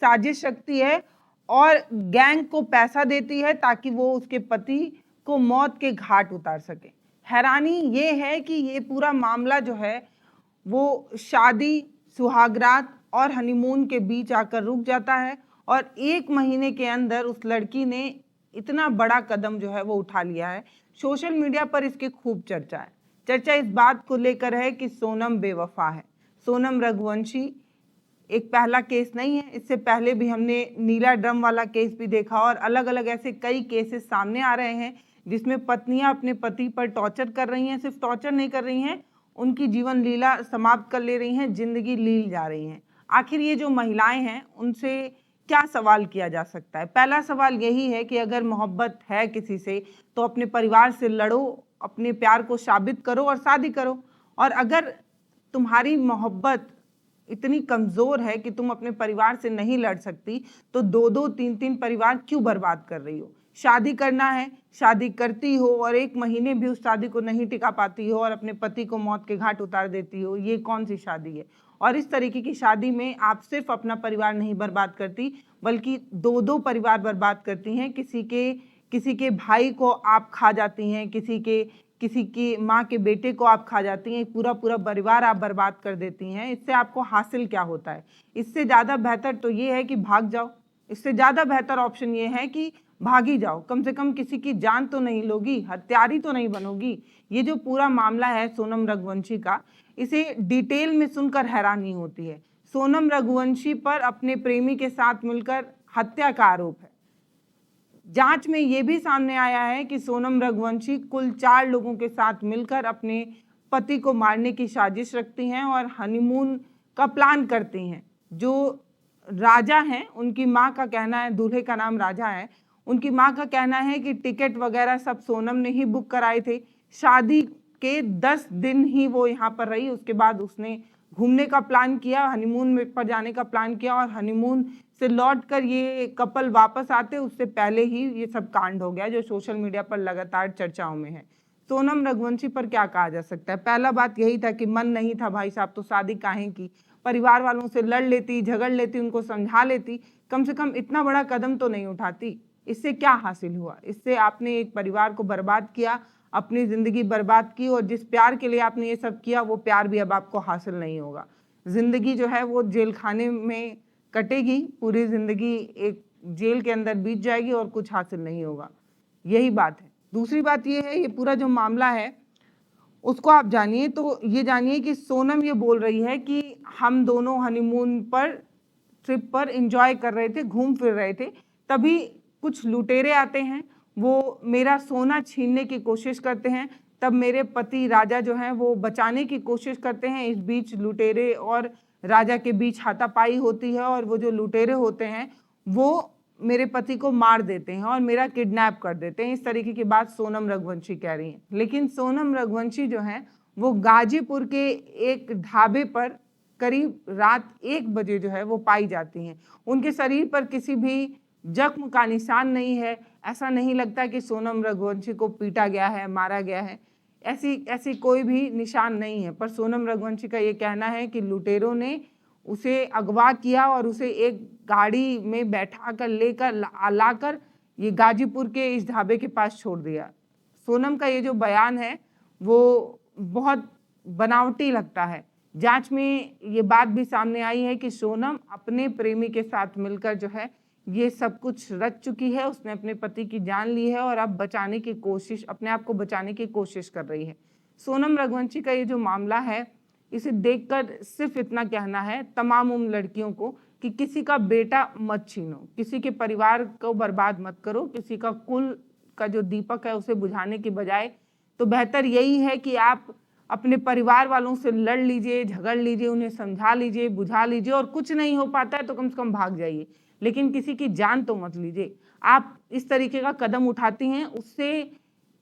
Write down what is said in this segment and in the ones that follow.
साजिश रखती है और गैंग को पैसा देती है ताकि वो उसके पति को मौत के घाट उतार सके। हैरानी ये है कि ये पूरा मामला जो है वो शादी, सुहागरात और हनीमून के बीच आकर रुक जाता है और 1 महीने के अंदर उस लड़की ने इतना बड़ा कदम जो है वो उठा लिया है। सोशल मीडिया पर इसकी खूब चर्चा है। चर्चा इस बात को लेकर है कि सोनम बेवफा है। सोनम रघुवंशी एक पहला केस नहीं है, इससे पहले भी हमने नीला ड्रम वाला केस भी देखा और अलग अलग ऐसे कई केसेस सामने आ रहे हैं जिसमें पत्नियां अपने पति पर टॉर्चर कर रही हैं। सिर्फ टॉर्चर नहीं कर रही हैं, उनकी जीवन लीला समाप्त कर ले रही हैं, जिंदगी लील जा रही हैं। आखिर ये जो महिलाएं हैं उनसे क्या सवाल किया जा सकता है? पहला सवाल यही है कि अगर मोहब्बत है किसी से तो अपने परिवार से लड़ो, अपने प्यार को साबित करो और शादी करो। और अगर तुम्हारी मोहब्बत इतनी कमजोर है कि तुम अपने परिवार से नहीं लड़ सकती तो 2-2, 3-3 परिवार क्यों बर्बाद कर रही हो? शादी करना है, शादी करती हो और 1 महीने भी उस शादी को नहीं टिका पाती हो और अपने पति को मौत के घाट उतार देती हो, ये कौन सी शादी है? और इस तरीके की शादी में आप सिर्फ अपना परिवार नहीं बर्बाद करती बल्कि 2-2 परिवार बर्बाद करती हैं। किसी के भाई को आप खा जाती हैं, किसी की माँ के बेटे को आप खा जाती हैं, पूरा पूरा परिवार आप बर्बाद कर देती हैं। इससे आपको हासिल क्या होता है? इससे ज़्यादा बेहतर तो ये है कि भाग जाओ। इससे ज़्यादा बेहतर ऑप्शन ये है कि भागी जाओ, कम से कम किसी की जान तो नहीं लोगी, हत्यारी तो नहीं बनोगी। ये जो पूरा मामला है सोनम रघुवंशी का, इसे डिटेल में सुनकर हैरानी होती है। सोनम रघुवंशी पर अपने प्रेमी के साथ मिलकर हत्या का आरोप है। जांच में यह भी सामने आया है कि सोनम रघुवंशी कुल 4 लोगों के साथ मिलकर अपने पति को मारने की साजिश रखती हैं और हनीमून का प्लान करती हैं। जो राजा हैं, उनकी माँ का कहना है, दूल्हे का नाम राजा है, उनकी माँ का कहना है कि टिकट वगैरह सब सोनम ने ही बुक कराए थे। शादी के 10 दिन ही वो यहाँ पर रही, उसके बाद उसने घूमने का प्लान किया, हनीमून पर जाने का प्लान किया और हनीमून से लौटकर ये कपल वापस आते उससे पहले ही ये सब कांड हो गया जो सोशल मीडिया पर लगातार चर्चाओं में है। सोनम रघुवंशी पर क्या कहा जा सकता है? पहला बात यही था कि मन नहीं था भाई साहब तो शादी काहे की, परिवार वालों से लड़ लेती, झगड़ लेती, उनको समझा लेती, कम से कम इतना बड़ा कदम तो नहीं उठाती। इससे क्या हासिल हुआ? इससे आपने एक परिवार को बर्बाद किया, अपनी जिंदगी बर्बाद की और जिस प्यार के लिए आपने ये सब किया वो प्यार भी अब आपको हासिल नहीं होगा। जिंदगी जो है वो जेल खाने में कटेगी, पूरी जिंदगी एक जेल के अंदर बीत जाएगी और कुछ हासिल नहीं होगा। यही बात है। दूसरी बात ये है, ये पूरा जो मामला है उसको आप जानिए तो ये जानिए कि सोनम ये बोल रही है कि हम दोनों हनीमून पर ट्रिप पर एंजॉय कर रहे थे, घूम फिर रहे थे, तभी कुछ लुटेरे आते हैं, वो मेरा सोना छीनने की कोशिश करते हैं। तब मेरे पति राजा जो हैं वो बचाने की कोशिश करते हैं। इस बीच लुटेरे और राजा के बीच हाथापाई होती है और वो जो लुटेरे होते हैं वो मेरे पति को मार देते हैं और मेरा किडनैप कर देते हैं। इस तरीके की बात सोनम रघुवंशी कह रही हैं। लेकिन सोनम रघुवंशी जो है वो गाजीपुर के एक ढाबे पर करीब रात 1 बजे जो है वो पाई जाती हैं। उनके शरीर पर किसी भी जख्म का निशान नहीं है। ऐसा नहीं लगता कि सोनम रघुवंशी को पीटा गया है, मारा गया है, ऐसी कोई भी निशान नहीं है। पर सोनम रघुवंशी का ये कहना है कि लुटेरों ने उसे अगवा किया और उसे एक गाड़ी में बैठा कर लेकर लाकर ये गाजीपुर के इस ढाबे के पास छोड़ दिया। सोनम का ये जो बयान है वो बहुत बनावटी लगता है। जांच में ये बात भी सामने आई है कि सोनम अपने प्रेमी के साथ मिलकर जो है ये सब कुछ रच चुकी है। उसने अपने पति की जान ली है और अब बचाने की कोशिश, अपने आप को बचाने की कोशिश कर रही है। सोनम रघुवंशी का ये जो मामला है इसे देखकर सिर्फ इतना कहना है तमाम उन लड़कियों को कि किसी का बेटा मत छीनो, किसी के परिवार को बर्बाद मत करो, किसी का कुल का जो दीपक है उसे बुझाने की बजाय तो बेहतर यही है कि आप अपने परिवार वालों से लड़ लीजिए, झगड़ लीजिए, उन्हें समझा लीजिए, बुझा लीजिए और कुछ नहीं हो पाता है तो कम से कम भाग जाइए, लेकिन किसी की जान तो मत लीजिए। आप इस तरीके का कदम उठाती हैं उससे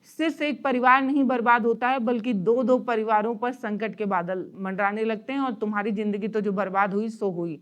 सिर्फ एक परिवार नहीं बर्बाद होता है बल्कि 2-2 परिवारों पर संकट के बादल मंडराने लगते हैं और तुम्हारी जिंदगी तो जो बर्बाद हुई सो हुई।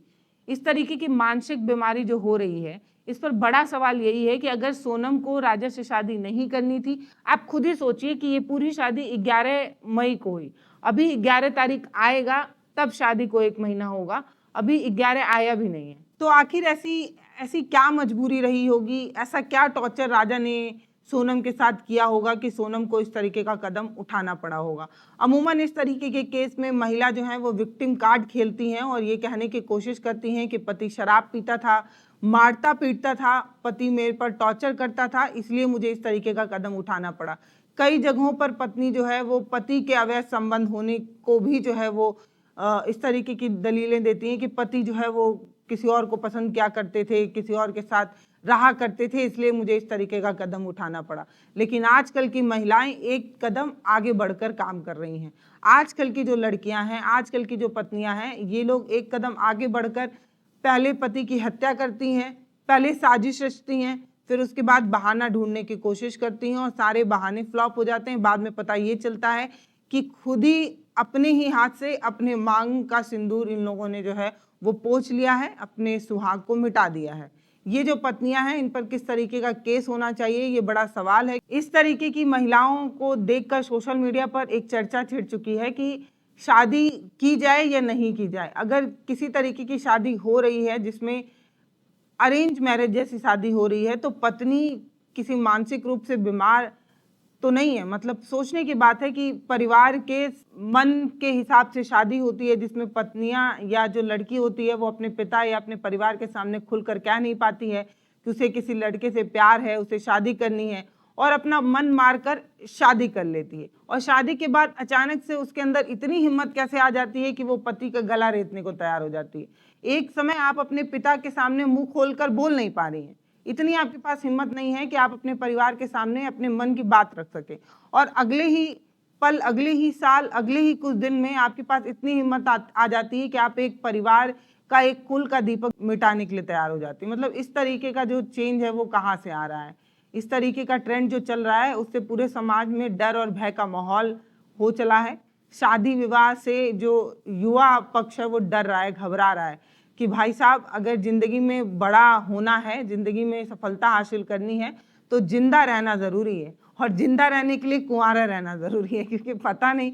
इस तरीके की मानसिक बीमारी जो हो रही है इस पर बड़ा सवाल यही है कि अगर सोनम को राजा से शादी नहीं करनी थी, आप खुद ही सोचिए कि ये पूरी शादी 11 मई को हुई, अभी 11 तारीख आएगा तब शादी को 1 महीना होगा, अभी 11 आया भी नहीं है। तो आखिर ऐसी ऐसी क्या मजबूरी रही होगी, ऐसा क्या टॉर्चर राजा ने सोनम के साथ किया होगा कि सोनम को इस तरीके का कदम उठाना पड़ा होगा। अमूमन इस तरीके के केस में महिला जो है वो विक्टिम कार्ड खेलती हैं और ये कहने की कोशिश करती हैं कि पति शराब पीता था, मारता पीटता था, पति मेरे पर टॉर्चर करता था, इसलिए मुझे इस तरीके का कदम उठाना पड़ा। कई जगहों पर पत्नी जो है वो पति के अवैध संबंध होने को भी जो है वो इस तरीके की दलीलें देती हैं कि पति जो है वो किसी और को पसंद किया करते थे, किसी और के साथ रहा करते थे, इसलिए मुझे इस तरीके का कदम उठाना पड़ा। लेकिन आजकल की महिलाएं एक कदम आगे बढ़कर काम कर रही हैं। आजकल की जो लड़कियां हैं, आजकल की जो पत्नियां हैं, ये लोग एक कदम आगे बढ़कर पहले पति की हत्या करती हैं, पहले साजिश रचती हैं, फिर उसके बाद बहाना ढूंढने की कोशिश करती हैं और सारे बहाने फ्लॉप हो जाते हैं। बाद में पता ये चलता है कि खुद ही अपने ही हाथ से अपने मांग का सिंदूर इन लोगों ने जो है वो पोंछ लिया है, अपने सुहाग को मिटा दिया है। ये जो पत्नियां हैं, इन पर किस तरीके का केस होना चाहिए, ये बड़ा सवाल है। इस तरीके की महिलाओं को देखकर सोशल मीडिया पर एक चर्चा छिड़ चुकी है कि शादी की जाए या नहीं की जाए। अगर किसी तरीके की शादी हो रही है जिसमें अरेंज मैरिज जैसी शादी हो रही है, तो पत्नी किसी मानसिक रूप से बीमार तो नहीं है। मतलब सोचने की बात है कि परिवार के मन के हिसाब से शादी होती है जिसमें पत्नियां या जो लड़की होती है वो अपने पिता या अपने परिवार के सामने खुलकर कह नहीं पाती है कि उसे किसी लड़के से प्यार है, उसे शादी करनी है, और अपना मन मारकर शादी कर लेती है। और शादी के बाद अचानक से उसके अंदर इतनी हिम्मत कैसे आ जाती है कि वो पति का गला रेतने को तैयार हो जाती है। एक समय आप अपने पिता के सामने मुंह खोलकर बोल नहीं पा रही हैं, इतनी आपके पास हिम्मत नहीं है कि आप अपने परिवार के सामने अपने मन की बात रख सके, और अगले ही पल, अगले ही साल, अगले ही कुछ दिन में आपके पास इतनी हिम्मत आ जाती है कि आप एक परिवार का, एक कुल का दीपक मिटाने के लिए तैयार हो जाती है। मतलब इस तरीके का जो चेंज है वो कहाँ से आ रहा है? इस तरीके का ट्रेंड जो चल रहा है उससे पूरे समाज में डर और भय का माहौल हो चला है। शादी विवाह से जो युवा पक्ष है वो डर रहा है, घबरा रहा है कि भाई साहब, अगर जिंदगी में बड़ा होना है, जिंदगी में सफलता हासिल करनी है, तो जिंदा रहना जरूरी है, और जिंदा रहने के लिए कुंवारा रहना जरूरी है, क्योंकि पता नहीं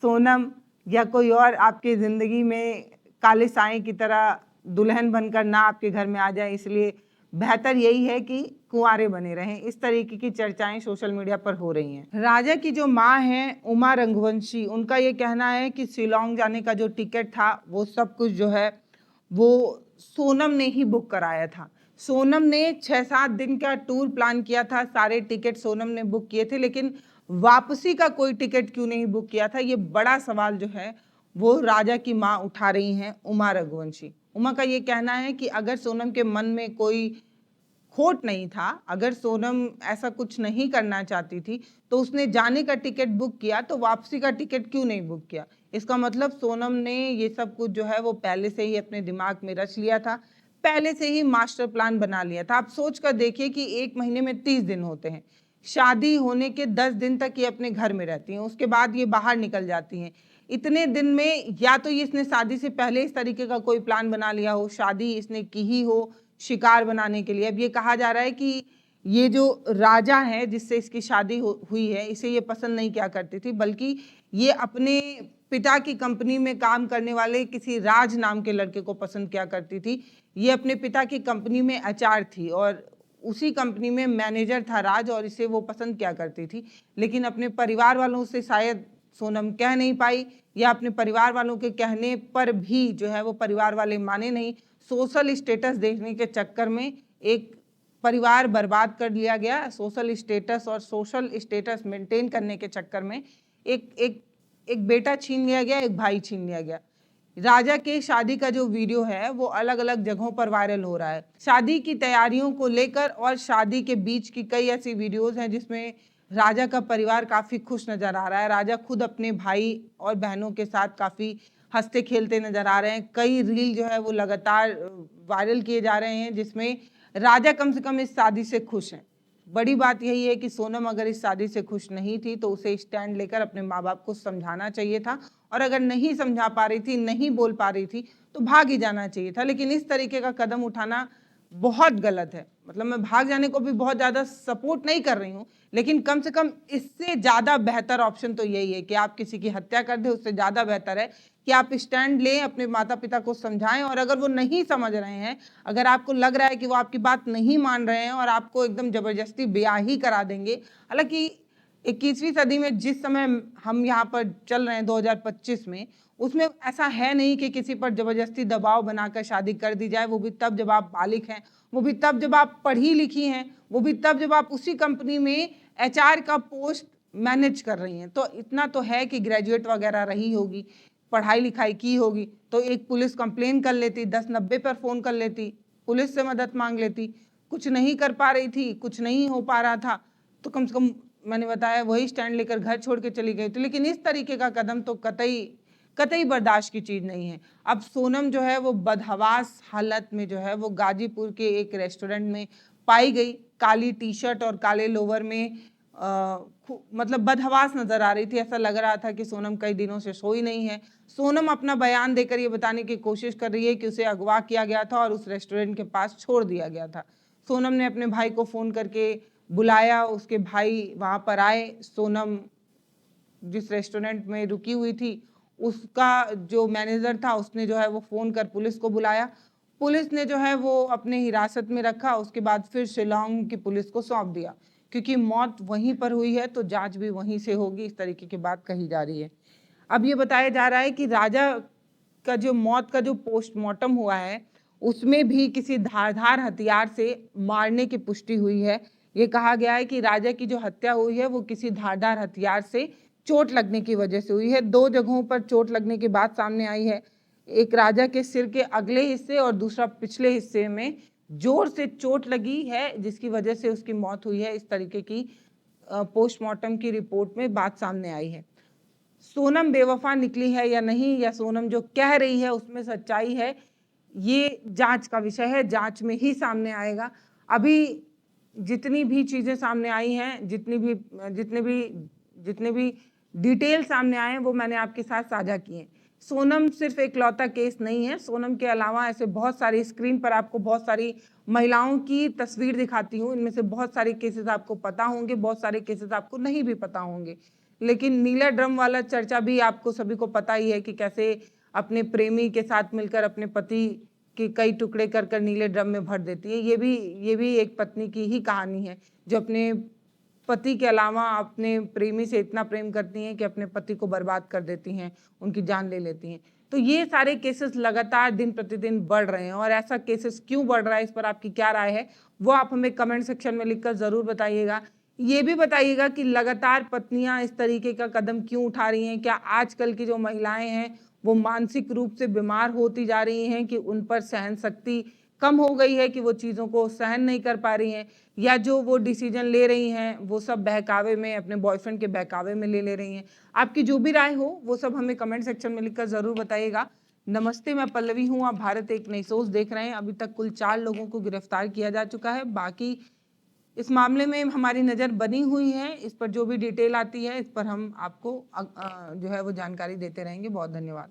सोनम या कोई और आपकी जिंदगी में काले साए की तरह दुल्हन बनकर ना आपके घर में आ जाए। इसलिए बेहतर यही है कि कुंवारे बने रहें। इस तरीके की चर्चाएं सोशल मीडिया पर हो रही हैं। राजा की जो माँ हैं उमा रंगवंशी, उनका ये कहना है कि शिलोंग जाने का जो टिकट था वो सब कुछ जो है वो सोनम ने ही बुक कराया था। सोनम ने 6-7 दिन का टूर प्लान किया था, सारे टिकट सोनम ने बुक किए थे, लेकिन वापसी का कोई टिकट क्यों नहीं बुक किया था, ये बड़ा सवाल जो है वो राजा की माँ उठा रही हैं, उमा रघुवंशी। उमा का ये कहना है कि अगर सोनम के मन में कोई खोट नहीं था, अगर सोनम ऐसा कुछ नहीं करना चाहती थी, तो उसने जाने का टिकट बुक किया, तो वापसी का टिकट क्यों नहीं बुक किया? इसका मतलब सोनम ने ये सब कुछ जो है वो पहले से ही अपने दिमाग में रच लिया था, पहले से ही मास्टर प्लान बना लिया था। आप सोच कर देखिए कि एक महीने में 30 दिन होते हैं, शादी होने के 10 दिन तक ये अपने घर में रहती हैं, उसके बाद ये बाहर निकल जाती हैं। इतने दिन में या तो इसने शादी से पहले इस तरीके का कोई प्लान बना लिया हो, शादी इसने की ही हो शिकार बनाने के लिए। अब ये कहा जा रहा है कि ये जो राजा है जिससे इसकी शादी हुई है, इसे ये पसंद नहीं किया करती थी, बल्कि ये अपने पिता की कंपनी में काम करने वाले किसी राज नाम के लड़के को पसंद किया करती थी। ये अपने पिता की कंपनी में एचआर थी और उसी कंपनी में मैनेजर था राज, और इसे वो पसंद किया करती थी। लेकिन अपने परिवार वालों से शायद सोनम कह नहीं पाई, या अपने परिवार वालों के कहने पर भी जो है वो परिवार वाले माने नहीं। सोशल स्टेटस देखने के चक्कर में एक परिवार बर्बाद कर लिया गया। सोशल स्टेटस और सोशल स्टेटस मेंटेन करने के चक्कर में एक एक एक बेटा छीन लिया गया, एक भाई छीन लिया गया। राजा के शादी का जो वीडियो है वो अलग अलग जगहों पर वायरल हो रहा है। शादी की तैयारियों को लेकर और शादी के बीच की कई ऐसी वीडियोस हैं जिसमें राजा का परिवार काफी खुश नजर आ रहा है। राजा खुद अपने भाई और बहनों के साथ काफी हंसते खेलते नजर आ रहे हैं। कई रील जो है वो लगातार वायरल किए जा रहे हैं जिसमें राजा कम से कम इस शादी से खुश हैं। बड़ी बात यही है कि सोनम अगर इस शादी से खुश नहीं थी तो उसे स्टैंड लेकर अपने माँ बाप को समझाना चाहिए था, और अगर नहीं समझा पा रही थी, नहीं बोल पा रही थी, तो भाग ही जाना चाहिए था। लेकिन इस तरीके का कदम उठाना बहुत गलत है। मतलब मैं भाग जाने को भी बहुत ज़्यादा सपोर्ट नहीं कर रही हूँ, लेकिन कम से कम इससे ज़्यादा बेहतर ऑप्शन तो यही है कि आप किसी की हत्या कर दें। उससे ज़्यादा बेहतर है कि आप स्टैंड लें, अपने माता पिता को समझाएं, और अगर वो नहीं समझ रहे हैं, अगर आपको लग रहा है कि वो आपकी बात नहीं मान रहे हैं और आपको एकदम जबरदस्ती ब्याह ही करा देंगे, हालांकि 21वीं सदी में जिस समय हम यहाँ पर चल रहे हैं 2025 में, उसमें ऐसा है नहीं कि किसी पर जबरदस्ती दबाव बनाकर शादी कर दी जाए, वो भी तब जब आप बालिग हैं, वो भी तब जब आप पढ़ी लिखी हैं, वो भी तब जब आप उसी कंपनी में HR का पोस्ट मैनेज कर रही हैं। तो इतना तो है कि ग्रेजुएट वगैरह रही होगी, पढ़ाई लिखाई की होगी, तो एक पुलिस कंप्लेन कर लेती, 1090 पर फ़ोन कर लेती, पुलिस से मदद मांग लेती। कुछ नहीं कर पा रही थी, कुछ नहीं हो पा रहा था, तो कम से कम मैंने बताया वही स्टैंड लेकर घर छोड़ के चली गई थी। लेकिन इस तरीके का कदम तो कतई बर्दाश्त की चीज़ नहीं है। अब सोनम जो है वो बदहवास हालत में जो है वो गाजीपुर के एक रेस्टोरेंट में पाई गई, काली टी-शर्ट और काले लोवर में मतलब बदहवास नजर आ रही थी। ऐसा लग रहा था कि सोनम कई दिनों से सोई नहीं है। सोनम अपना बयान देकर ये बताने की कोशिश कर रही है कि उसे अगवा किया गया था और उस रेस्टोरेंट के पास छोड़ दिया गया था। सोनम ने अपने भाई को फ़ोन करके बुलाया, उसके भाई वहाँ पर आए। सोनम जिस रेस्टोरेंट में रुकी हुई थी, उसका जो मैनेजर था उसने जो है वो फ़ोन कर पुलिस को बुलाया। पुलिस ने जो है वो अपने हिरासत में रखा, उसके बाद फिर शिलांग की पुलिस को सौंप दिया, क्योंकि मौत वहीं पर हुई है तो जांच भी वहीं से होगी, इस तरीके की बात कही जा रही है। अब ये बताया जा रहा है कि राजा का जो मौत का जो पोस्टमार्टम हुआ है, उसमें भी किसी धारदार हथियार से मारने की पुष्टि हुई है। ये कहा गया है कि राजा की जो हत्या हुई है वो किसी धारदार हथियार से चोट लगने की वजह से हुई है। 2 जगहों पर चोट लगने की बात सामने आई है, एक राजा के सिर के अगले हिस्से और दूसरा पिछले हिस्से में जोर से चोट लगी है, जिसकी वजह से उसकी मौत हुई है। इस तरीके की पोस्टमार्टम की रिपोर्ट में बात सामने आई है। सोनम बेवफा निकली है या नहीं, या सोनम जो कह रही है उसमें सच्चाई है, ये जांच का विषय है, जांच में ही सामने आएगा। अभी जितनी भी चीज़ें सामने आई हैं, जितने भी डिटेल सामने आए हैं, वो मैंने आपके साथ साझा किए हैं। सोनम सिर्फ एक लौता केस नहीं है। सोनम के अलावा ऐसे बहुत सारी, स्क्रीन पर आपको बहुत सारी महिलाओं की तस्वीर दिखाती हूँ, इनमें से बहुत सारे केसेस आपको पता होंगे, बहुत सारे केसेस आपको नहीं भी पता होंगे। लेकिन नीला ड्रम वाला चर्चा भी आपको सभी को पता ही है कि कैसे अपने प्रेमी के साथ मिलकर अपने पति के कई टुकड़े कर कर नीले ड्रम में भर देती है। ये भी एक पत्नी की ही कहानी है, जो अपने पति के अलावा अपने प्रेमी से इतना प्रेम करती हैं कि अपने पति को बर्बाद कर देती हैं, उनकी जान ले लेती हैं। तो ये सारे केसेस लगातार दिन प्रतिदिन बढ़ रहे हैं, और ऐसा केसेस क्यों बढ़ रहा है, इस पर आपकी क्या राय है, वो आप हमें कमेंट सेक्शन में लिखकर ज़रूर बताइएगा। ये भी बताइएगा कि लगातार पत्नियां इस तरीके का कदम क्यों उठा रही हैं। क्या आजकल की जो महिलाएं हैं वो मानसिक रूप से बीमार होती जा रही हैं, कि उन पर सहन शक्ति कम हो गई है, कि वो चीज़ों को सहन नहीं कर पा रही हैं, या जो वो डिसीजन ले रही हैं वो सब बहकावे में, अपने बॉयफ्रेंड के बहकावे में ले रही हैं। आपकी जो भी राय हो वो सब हमें कमेंट सेक्शन में लिखकर ज़रूर बताइएगा। नमस्ते, मैं पल्लवी हूँ, आप भारत एक नई सोच देख रहे हैं। अभी तक कुल 4 लोगों को गिरफ्तार किया जा चुका है। बाकी इस मामले में हमारी नज़र बनी हुई है, इस पर जो भी डिटेल आती है इस पर हम आपको जो है वो जानकारी देते रहेंगे। बहुत धन्यवाद।